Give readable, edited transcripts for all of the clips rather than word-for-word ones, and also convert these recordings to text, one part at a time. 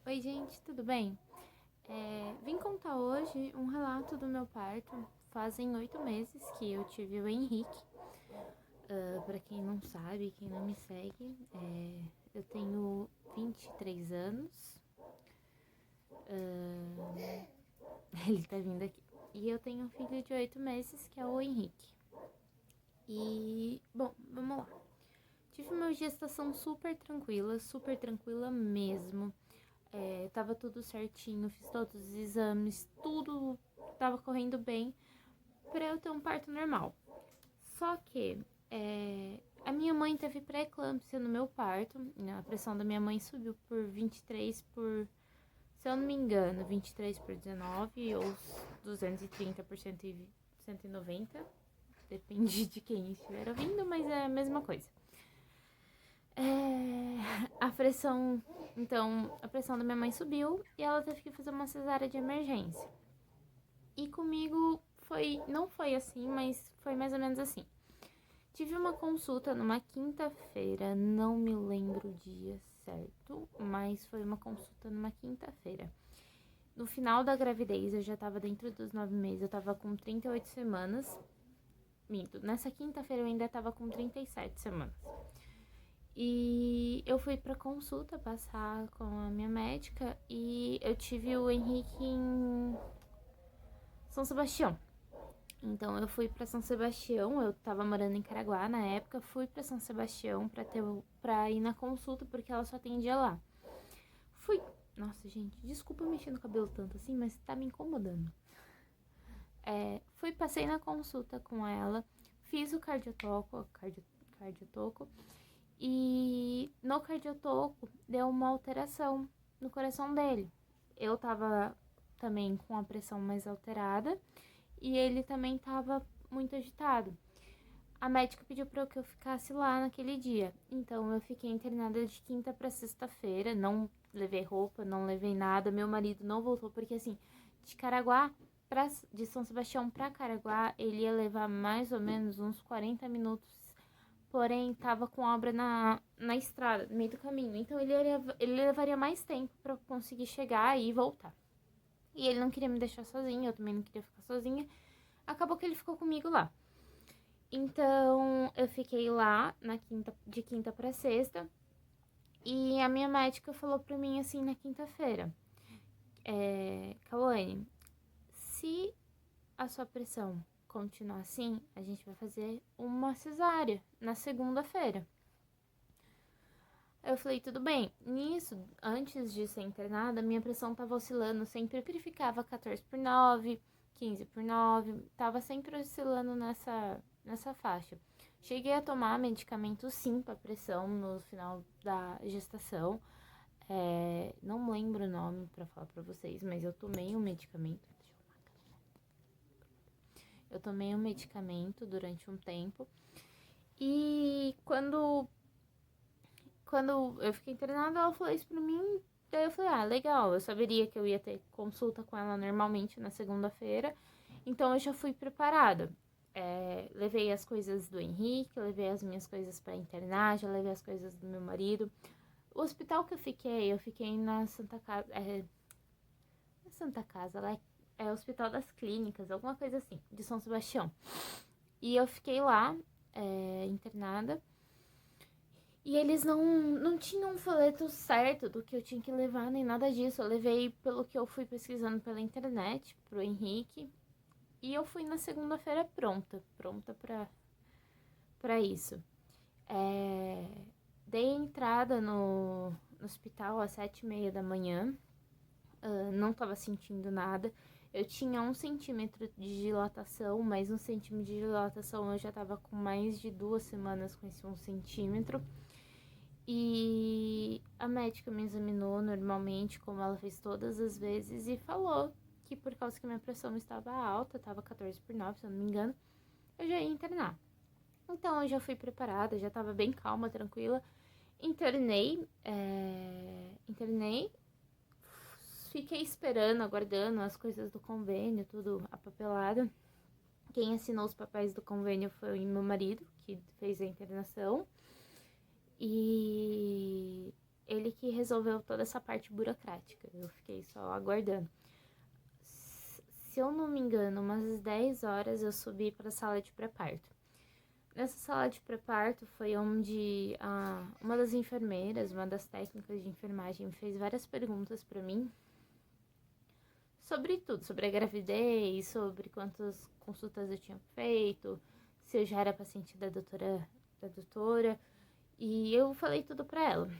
Oi, gente, tudo bem? Vim contar hoje um relato do meu parto. Fazem 8 meses que eu tive o Henrique. Pra quem não sabe, quem não me segue, eu tenho 23 anos. Ah, ele tá vindo aqui. E eu tenho um filho de 8 meses, que é o Henrique. E, bom, vamos lá. Tive uma gestação super tranquila mesmo. Tava tudo certinho, fiz todos os exames, tudo tava correndo bem pra eu ter um parto normal. Só que a minha mãe teve pré-eclâmpsia no meu parto, né? A pressão da minha mãe subiu por 23 por, se eu não me engano, 23 por 19 ou 230 por 190. Depende de quem estiver ouvindo, mas é a mesma coisa. A pressão, então, a pressão da minha mãe subiu e ela teve que fazer uma cesárea de emergência. E comigo não foi assim, mas foi mais ou menos assim. Tive uma consulta numa quinta-feira, não me lembro o dia certo, mas foi uma consulta numa quinta-feira. No final da gravidez, eu já tava dentro dos 9 meses, eu tava com 38 semanas. Minto, nessa quinta-feira eu ainda tava com 37 semanas. E eu fui pra consulta passar com a minha médica e eu tive o Henrique em São Sebastião. Então eu fui pra São Sebastião, eu tava morando em Caraguá na época, fui pra São Sebastião pra ir na consulta, porque ela só atendia lá. Fui. Nossa, gente, desculpa mexer no cabelo tanto assim, mas tá me incomodando. Passei na consulta com ela, fiz o cardiotoco, e no cardiotoco deu uma alteração no coração dele. Eu tava também com a pressão mais alterada e ele também tava muito agitado. A médica pediu para que eu ficasse lá naquele dia. Então eu fiquei internada de quinta para sexta-feira, não levei roupa, não levei nada. Meu marido não voltou porque assim, de Caraguá de São Sebastião para Caraguá, ele ia levar mais ou menos uns 40 minutos. Porém, tava com obra na estrada, no meio do caminho. Então ele levaria mais tempo para conseguir chegar e voltar. E ele não queria me deixar sozinha, eu também não queria ficar sozinha. Acabou que ele ficou comigo lá. Então, eu fiquei lá de quinta para sexta. E a minha médica falou pra mim assim na quinta-feira: Cauane, se a sua pressão continuar assim, a gente vai fazer uma cesárea na segunda-feira. Eu falei, tudo bem. Nisso, antes de ser internada, minha pressão tava oscilando, sempre ficava 14 por 9, 15 por 9, tava sempre oscilando nessa faixa. Cheguei a tomar medicamento sim para pressão no final da gestação. Não lembro o nome para falar para vocês, mas eu tomei um medicamento. Eu tomei um medicamento durante um tempo. E quando eu fiquei internada, ela falou isso pra mim. Daí eu falei, legal, eu saberia que eu ia ter consulta com ela normalmente na segunda-feira. Então eu já fui preparada. Levei as coisas do Henrique, levei as minhas coisas pra internar, já levei as coisas do meu marido. O hospital que eu fiquei na Santa Casa. Santa Casa, lá é o Hospital das Clínicas, alguma coisa assim, de São Sebastião. E eu fiquei lá, internada. E eles não tinham um folheto certo do que eu tinha que levar, nem nada disso. Eu levei pelo que eu fui pesquisando pela internet, pro Henrique. E eu fui na segunda-feira pronta pra isso. Dei entrada no hospital às 7h30 da manhã. Não tava sentindo nada. Eu tinha 1 centímetro de dilatação, mas 1 centímetro de dilatação eu já tava com mais de 2 semanas com esse 1 centímetro. E a médica me examinou normalmente, como ela fez todas as vezes, e falou que por causa que minha pressão estava alta, estava 14 por 9, se eu não me engano, eu já ia internar. Então eu já fui preparada, já estava bem calma, tranquila. Internei, fiquei esperando, aguardando as coisas do convênio, tudo apapelado. Quem assinou os papéis do convênio foi meu marido, que fez a internação. E ele que resolveu toda essa parte burocrática. Eu fiquei só aguardando. Se eu não me engano, umas 10 horas eu subi para a sala de pré-parto. Nessa sala de pré-parto foi onde uma das enfermeiras, uma das técnicas de enfermagem, fez várias perguntas para mim sobre tudo, sobre a gravidez, sobre quantas consultas eu tinha feito, se eu já era paciente da doutora, e eu falei tudo para ela.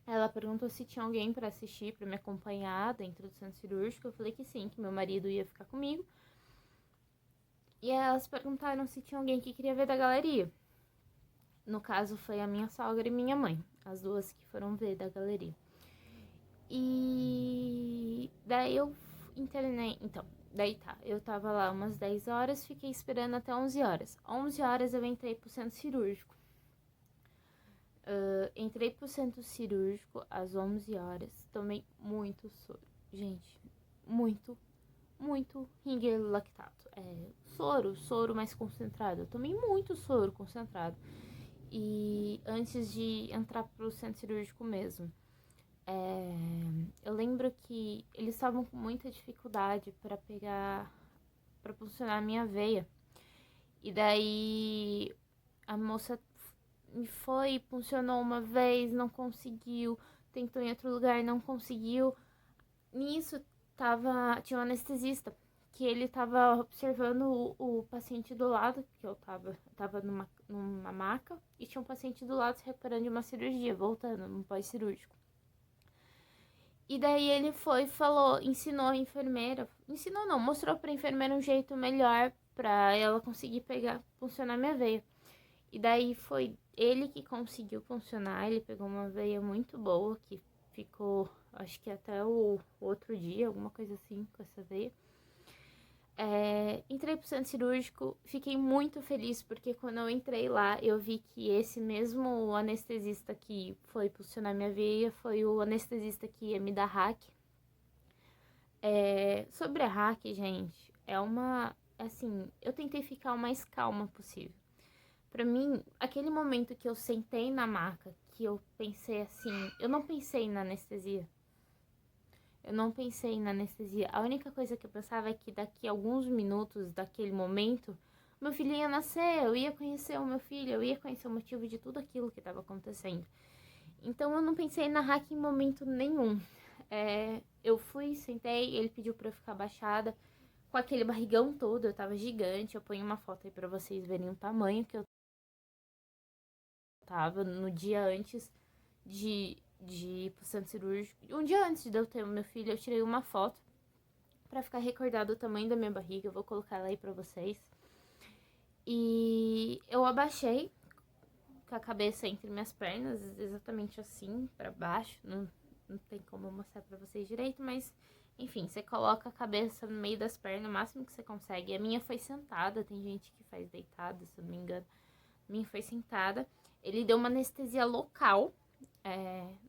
Ela perguntou se tinha alguém para assistir, para me acompanhar dentro do centro cirúrgico. Eu falei que sim, que meu marido ia ficar comigo. E elas perguntaram se tinha alguém que queria ver da galeria. No caso, foi a minha sogra e minha mãe, as duas que foram ver da galeria. E daí eu internei. Então, daí tá. Eu tava lá umas 10 horas, fiquei esperando até 11 horas. 11 horas eu entrei pro centro cirúrgico. Entrei pro centro cirúrgico às 11 horas. Tomei muito soro. Gente, muito Ringer lactato. Soro mais concentrado. Eu tomei muito soro concentrado. E antes de entrar pro centro cirúrgico mesmo. Eu lembro que eles estavam com muita dificuldade para funcionar a minha veia. E daí a moça funcionou uma vez, não conseguiu, tentou em outro lugar, não conseguiu. Nisso tinha um anestesista, que ele tava observando o paciente do lado, que eu tava numa maca, e tinha um paciente do lado se recuperando de uma cirurgia, voltando, no pós-cirúrgico. E daí ele ensinou a enfermeira, mostrou pra enfermeira um jeito melhor pra ela conseguir funcionar minha veia. E daí foi ele que conseguiu funcionar, ele pegou uma veia muito boa, que ficou, acho que até o outro dia, alguma coisa assim, com essa veia. Entrei pro centro cirúrgico, fiquei muito feliz, porque quando eu entrei lá, eu vi que esse mesmo anestesista que foi funcionar minha veia foi o anestesista que ia me dar hack. Sobre a hack, gente, assim, eu tentei ficar o mais calma possível. Pra mim, aquele momento que eu sentei na maca, que eu pensei assim, eu não pensei na anestesia. A única coisa que eu pensava é que daqui a alguns minutos daquele momento, meu filho ia nascer, eu ia conhecer o meu filho, eu ia conhecer o motivo de tudo aquilo que estava acontecendo. Então eu não pensei na hack em momento nenhum. Eu sentei, ele pediu pra eu ficar abaixada, com aquele barrigão todo, eu tava gigante. Eu ponho uma foto aí pra vocês verem o tamanho que eu tava no dia antes de ir pro centro cirúrgico. Um dia antes de eu ter o meu filho, eu tirei uma foto pra ficar recordado o tamanho da minha barriga. Eu vou colocar ela aí pra vocês. E eu abaixei com a cabeça entre minhas pernas, exatamente assim, pra baixo. Não tem como eu mostrar pra vocês direito, mas enfim, você coloca a cabeça no meio das pernas o máximo que você consegue. A minha foi sentada, tem gente que faz deitada, se eu não me engano. A minha foi sentada. Ele deu uma anestesia local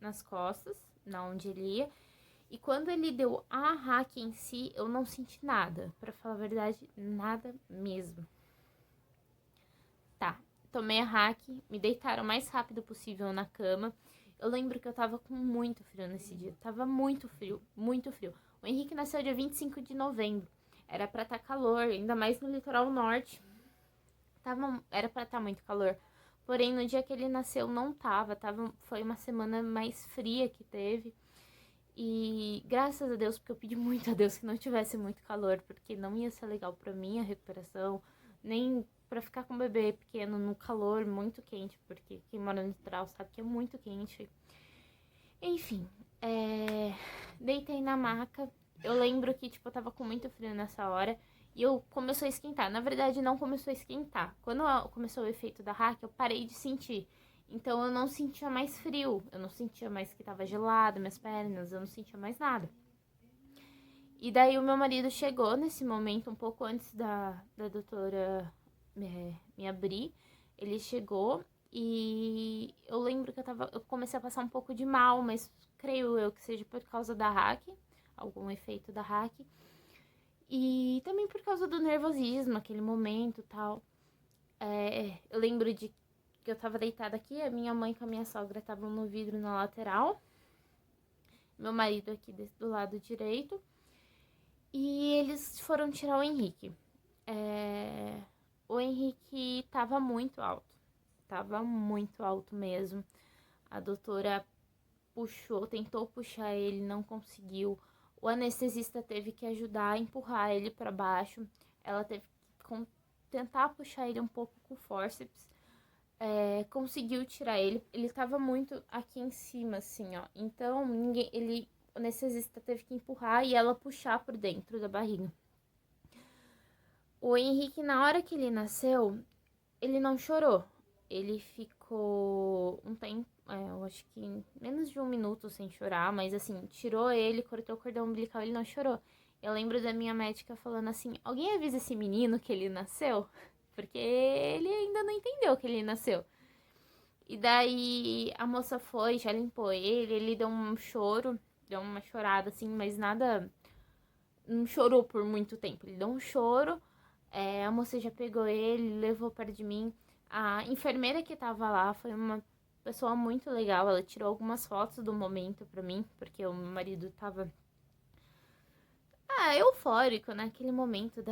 nas costas, na onde ele ia. E quando ele deu a hack em si, eu não senti nada. Pra falar a verdade, nada mesmo. Tá, tomei a hack, me deitaram o mais rápido possível na cama. Eu lembro que eu tava com muito frio nesse dia. Tava muito frio, muito frio. O Henrique nasceu dia 25 de novembro. Era pra estar calor, ainda mais no litoral norte. Era pra estar muito calor. Porém, no dia que ele nasceu, não tava. Foi uma semana mais fria que teve. E graças a Deus, porque eu pedi muito a Deus que não tivesse muito calor, porque não ia ser legal pra mim a recuperação, nem pra ficar com o bebê pequeno no calor muito quente, porque quem mora no litoral sabe que é muito quente. Enfim, deitei na maca. Eu lembro que, tipo, eu tava com muito frio nessa hora. E começou a esquentar. Na verdade, não começou a esquentar. Quando começou o efeito da hack, eu parei de sentir. Então, eu não sentia mais frio. Eu não sentia mais que tava gelado, minhas pernas. Eu não sentia mais nada. E daí, o meu marido chegou nesse momento, um pouco antes da doutora me abrir. Ele chegou e eu lembro que eu comecei a passar um pouco de mal, mas creio eu que seja por causa da hack. Algum efeito da hack. E também por causa do nervosismo, aquele momento e tal. Eu lembro de porque eu tava deitada aqui, a minha mãe com a minha sogra estavam no vidro na lateral, meu marido aqui do lado direito, e eles foram tirar o Henrique. O Henrique tava muito alto mesmo. A doutora tentou puxar ele, não conseguiu. O anestesista teve que ajudar a empurrar ele para baixo. Ela teve que tentar puxar ele um pouco com o fórceps. Conseguiu tirar ele. Ele tava muito aqui em cima, assim, ó. Então, o anestesista teve que empurrar e ela puxar por dentro da barriga. O Henrique, na hora que ele nasceu, ele não chorou. Ele ficou um tempo, eu acho que menos de 1 minuto sem chorar, mas assim, tirou ele, cortou o cordão umbilical, ele não chorou. Eu lembro da minha médica falando assim, alguém avisa esse menino que ele nasceu? Porque ele ainda não entendeu que ele nasceu. E daí a moça foi, já limpou ele deu um choro, deu uma chorada assim, mas nada, não chorou por muito tempo. Ele deu um choro, a moça já pegou ele, levou perto de mim. A enfermeira que tava lá foi uma pessoa muito legal. Ela tirou algumas fotos do momento pra mim, porque o meu marido tava eufórico naquele momento do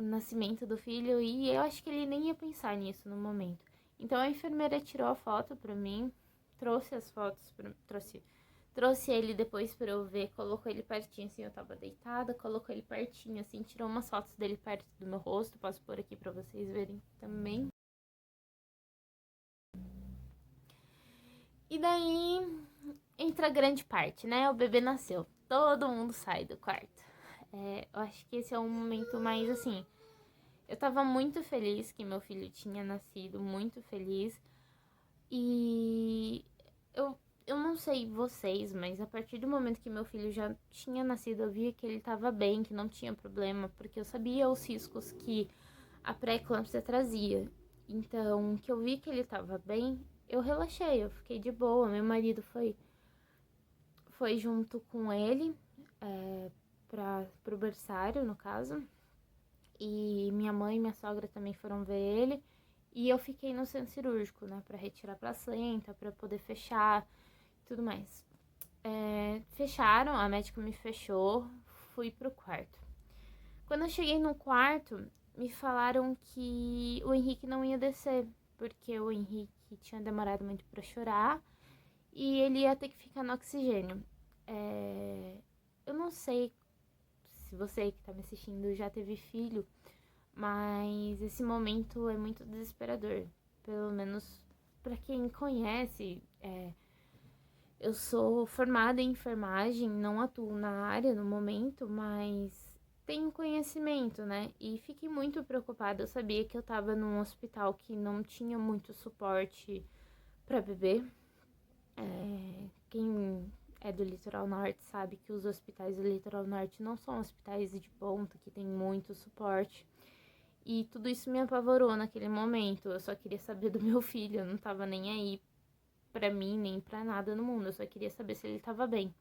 nascimento do filho. E eu acho que ele nem ia pensar nisso no momento. Então a enfermeira tirou a foto pra mim, trouxe as fotos, trouxe ele depois pra eu ver, colocou ele pertinho assim, eu tava deitada, colocou ele pertinho assim, tirou umas fotos dele perto do meu rosto. Posso pôr aqui pra vocês verem também. E daí entra a grande parte, né? O bebê nasceu. Todo mundo sai do quarto. Eu acho que esse é um momento mais assim. Eu tava muito feliz que meu filho tinha nascido, muito feliz. E eu não sei vocês, mas a partir do momento que meu filho já tinha nascido, eu via que ele tava bem, que não tinha problema, porque eu sabia os riscos que a pré-eclâmpsia trazia. Então, que eu vi que ele tava bem, eu relaxei, eu fiquei de boa. Meu marido foi junto com ele pro berçário, no caso. E minha mãe e minha sogra também foram ver ele. E eu fiquei no centro cirúrgico, né, pra retirar a placenta, pra poder fechar e tudo mais. Fecharam, a médica me fechou, fui pro quarto. Quando eu cheguei no quarto, me falaram que o Henrique não ia descer, porque o Henrique tinha demorado muito pra chorar e ele ia ter que ficar no oxigênio. Eu não sei se você que tá me assistindo já teve filho, mas esse momento é muito desesperador. Pelo menos pra quem conhece, eu sou formada em enfermagem, não atuo na área no momento, mas tenho conhecimento, né? E fiquei muito preocupada. Eu sabia que eu tava num hospital que não tinha muito suporte pra bebê. Quem é do Litoral Norte sabe que os hospitais do Litoral Norte não são hospitais de ponta, que tem muito suporte. E tudo isso me apavorou naquele momento. Eu só queria saber do meu filho, eu não tava nem aí pra mim, nem pra nada no mundo. Eu só queria saber se ele tava bem.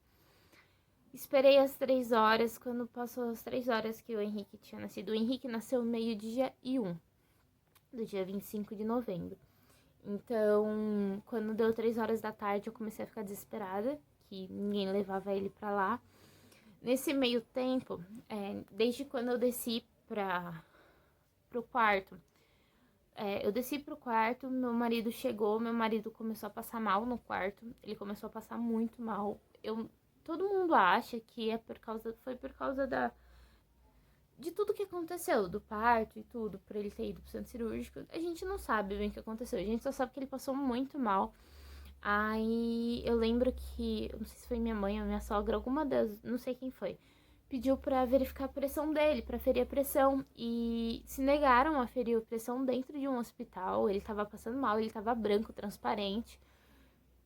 Esperei as 3 horas, quando passou as 3 horas que o Henrique tinha nascido. O Henrique nasceu meio-dia e 1, do dia 25 de novembro. Então, quando deu 3 horas da tarde, eu comecei a ficar desesperada, que ninguém levava ele pra lá. Nesse meio tempo, desde quando eu desci pro quarto, eu desci pro quarto, meu marido chegou, meu marido começou a passar mal no quarto, ele começou a passar muito mal. Todo mundo acha que foi por causa de tudo que aconteceu, do parto e tudo, por ele ter ido pro centro cirúrgico. A gente não sabe bem o que aconteceu, a gente só sabe que ele passou muito mal. Aí eu lembro que, eu não sei se foi minha mãe ou minha sogra, alguma das, não sei quem foi, pediu pra verificar a pressão dele, pra ferir a pressão. E se negaram a ferir a pressão dentro de um hospital. Ele tava passando mal, ele tava branco, transparente.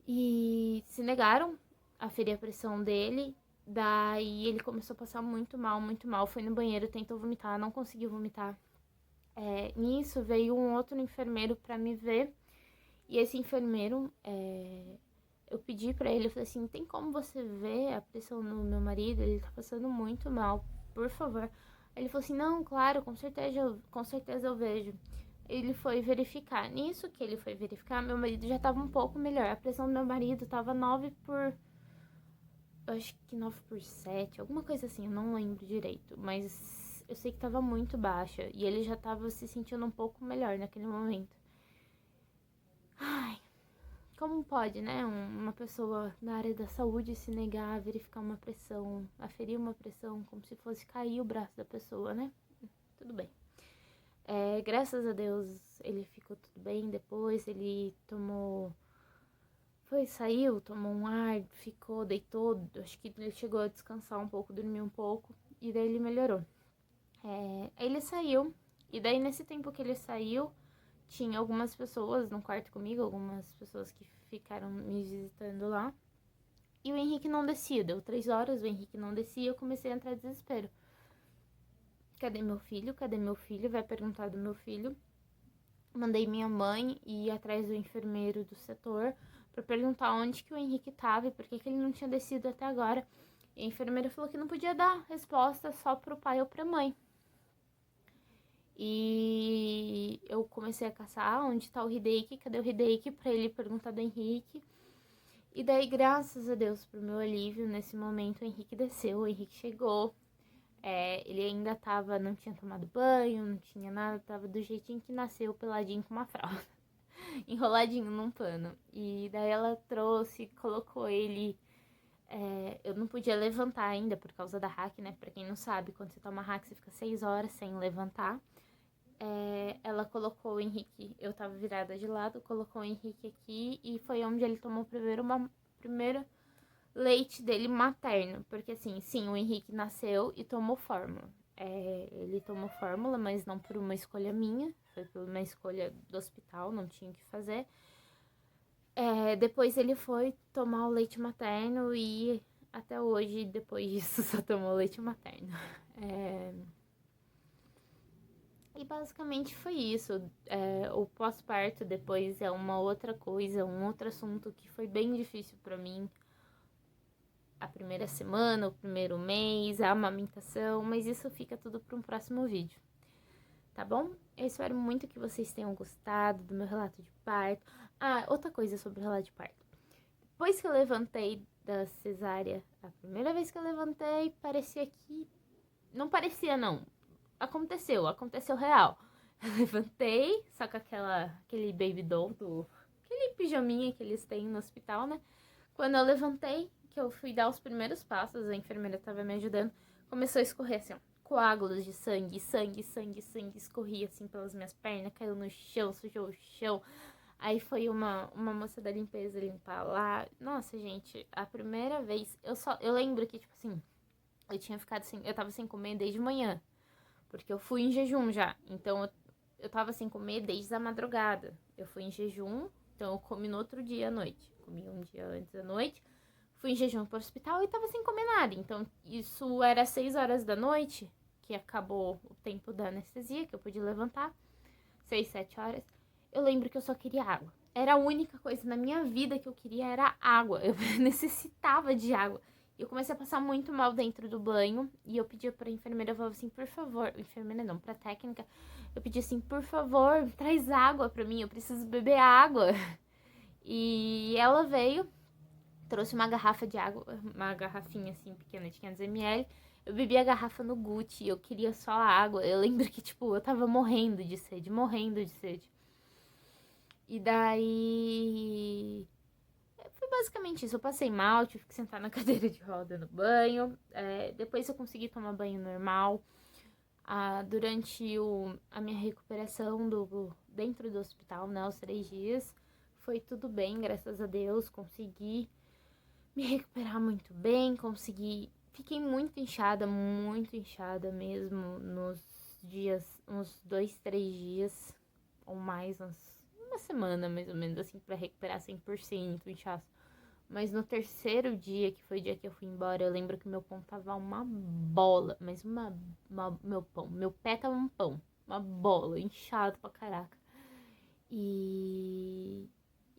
E se negaram a ferir a pressão dele. Daí ele começou a passar muito mal, muito mal. Foi no banheiro, tentou vomitar, não conseguiu vomitar. Nisso veio um outro enfermeiro pra me ver. E esse enfermeiro, eu pedi pra ele, eu falei assim, tem como você ver a pressão no meu marido? Ele tá passando muito mal, por favor. Aí ele falou assim, não, claro, com certeza eu vejo. ele foi verificar. Nisso que ele foi verificar, meu marido já tava um pouco melhor. A pressão do meu marido tava 9 por... Eu acho que 9 por 7, alguma coisa assim, eu não lembro direito. Mas eu sei que tava muito baixa. E ele já tava se sentindo um pouco melhor naquele momento. Ai, como pode, né? Uma pessoa na área da saúde se negar a verificar uma pressão, aferir uma pressão, como se fosse cair o braço da pessoa, né? Tudo bem. Graças a Deus ele ficou tudo bem depois, ele tomou... saiu, tomou um ar, ficou, deitou, acho que ele chegou a descansar um pouco, dormir um pouco, e daí ele melhorou. Aí ele saiu, e daí nesse tempo que ele saiu, tinha algumas pessoas no quarto comigo, algumas pessoas que ficaram me visitando lá, e o Henrique não descia, deu 3 horas, o Henrique não descia, eu comecei a entrar em desespero. Cadê meu filho? Cadê meu filho? Vai perguntar do meu filho. Mandei minha mãe ir atrás do enfermeiro do setor pra perguntar onde que o Henrique tava e por que ele não tinha descido até agora. E a enfermeira falou que não podia dar resposta só pro pai ou pra mãe. E eu comecei a caçar onde tá o Hideki, cadê o Hideki, pra ele perguntar do Henrique. E daí, graças a Deus, pro meu alívio, nesse momento o Henrique desceu, o Henrique chegou. Ele ainda tava, não tinha tomado banho, não tinha nada, tava do jeitinho que nasceu, peladinho com uma fralda, enroladinho num pano. E daí ela trouxe, colocou ele. Eu não podia levantar ainda por causa da hack, né? Pra quem não sabe, quando você toma hack, você fica 6 horas sem levantar. Ela colocou o Henrique, eu tava virada de lado, colocou o Henrique aqui e foi onde ele tomou primeiro leite dele materno, porque assim, sim, o Henrique nasceu e tomou fórmula. Ele tomou fórmula, mas não por uma escolha minha, foi por uma escolha do hospital, não tinha o que fazer. Depois ele foi tomar o leite materno e até hoje, depois disso, só tomou leite materno. E basicamente foi isso. O pós-parto depois é uma outra coisa, um outro assunto que foi bem difícil pra mim. A primeira semana, o primeiro mês, a amamentação, mas isso fica tudo para um próximo vídeo, tá bom? Eu espero muito que vocês tenham gostado do meu relato de parto. Outra coisa sobre o relato de parto. Depois que eu levantei da cesárea, a primeira vez que eu levantei, parecia que... Não parecia, não. Aconteceu real. Eu levantei, só com aquele baby doll, aquele pijaminha que eles têm no hospital, né? Quando eu levantei, que eu fui dar os primeiros passos, a enfermeira tava me ajudando, começou a escorrer assim, ó, coágulos de sangue escorria assim pelas minhas pernas, caiu no chão, sujou o chão. Aí foi uma moça da limpeza limpar lá. Nossa, gente, a primeira vez, eu lembro que, tipo assim, eu tinha ficado assim, eu tava sem comer desde manhã, porque eu fui em jejum já, então eu tava sem comer desde a madrugada. Eu fui em jejum, então eu comi no outro dia à noite, comi um dia antes da noite, fui em jejum pro hospital e tava sem comer nada. Então, isso era 6 horas da noite, que acabou o tempo da anestesia, que eu pude levantar. 6, 7 horas. Eu lembro que eu só queria água. Era a única coisa na minha vida que eu queria, era água. Eu necessitava de água. E eu comecei a passar muito mal dentro do banho. E eu pedi pra enfermeira, eu falava assim, por favor... Enfermeira não, pra técnica. Eu pedi assim, por favor, traz água pra mim. Eu preciso beber água. E ela veio... Trouxe uma garrafa de água, uma garrafinha assim pequena de 500 ml. Eu bebi a garrafa no Gucci, eu queria só a água. Eu lembro que, tipo, eu tava morrendo de sede, morrendo de sede. E daí... Foi basicamente isso. Eu passei mal, tive que sentar na cadeira de roda no banho. Depois eu consegui tomar banho normal. Durante a minha recuperação dentro do hospital, né, os 3 dias, foi tudo bem, graças a Deus. Consegui me recuperar muito bem, consegui... Fiquei muito inchada mesmo nos dias, uns 2, 3 dias, ou mais, uma semana mais ou menos, assim, pra recuperar 100% o inchaço. Mas no terceiro dia, que foi o dia que eu fui embora, eu lembro que meu pão tava uma bola, mas meu pé tava um pão, uma bola, inchado pra caraca. E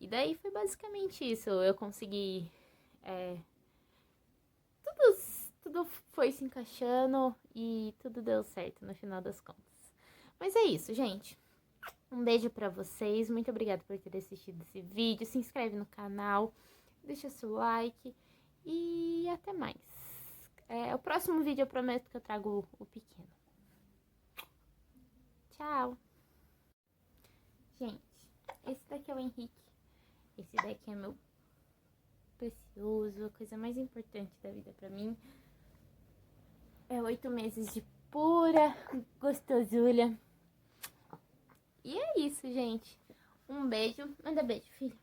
daí foi basicamente isso, eu consegui... Tudo foi se encaixando e tudo deu certo no final das contas. Mas é isso, gente. Um beijo pra vocês, muito obrigada por ter assistido esse vídeo. Se inscreve no canal, deixa seu like e até mais. O próximo vídeo eu prometo que eu trago o pequeno. Tchau! Gente, esse daqui é o Henrique. Esse daqui é meu precioso, a coisa mais importante da vida pra mim. É 8 meses de pura gostosura. E é isso, gente. Um beijo. Manda beijo, filho.